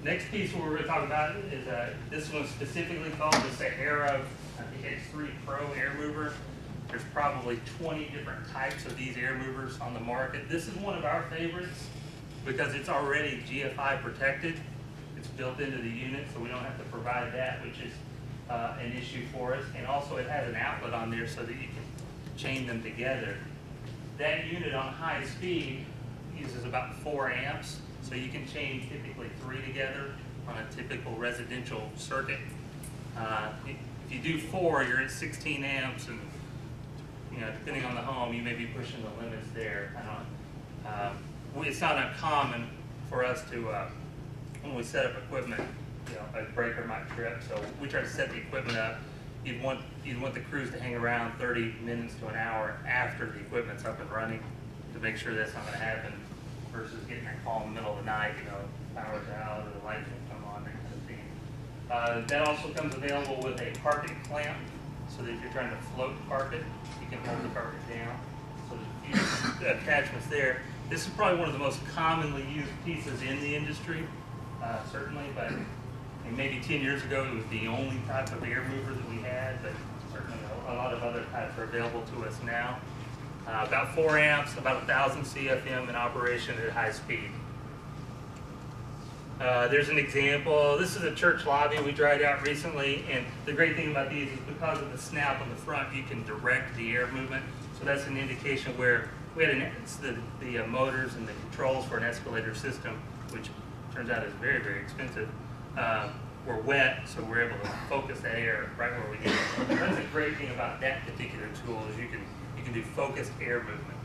Next piece we're going to talk about is this one specifically called the Sahara, I think it's 3 Pro air mover. There's probably 20 different types of these air movers on the market. This is one of our favorites because it's already GFI protected. It's built into the unit, so we don't have to provide that, which is an issue for us. And also it has an outlet on there so that you can chain them together. That unit on high speed uses about 4 amps, so you can chain typically 3 together on a typical residential circuit. If you do 4, you're at 16 amps, and depending on the home, you may be pushing the limits there. It's not uncommon for us to, when we set up equipment, a breaker might trip, so we try to set the equipment up. You'd want the crews to hang around 30 minutes to an hour after the equipment's up and running to make sure that's not going to happen, versus getting a call in the middle of the night, power's out or the lights will come on, that kind of thing. That also comes available with a carpet clamp, so that if you're trying to float carpet, you can hold the carpet down. So there's a few attachments there. This is probably one of the most commonly used pieces in the industry, certainly, but maybe 10 years ago it was the only type of air mover that we had, but certainly a lot of other types are available to us now. About 4 amps, about 1,000 CFM in operation at high speed. There's an example. This is a church lobby we tried out recently, and the great thing about these is because of the snout on the front, you can direct the air movement. So that's an indication where we had the motors and the controls for an escalator system, which turns out is very, very expensive. We're wet, so we're able to focus that air right where we need it. That's a great thing about that particular tool is you can do focused air movement.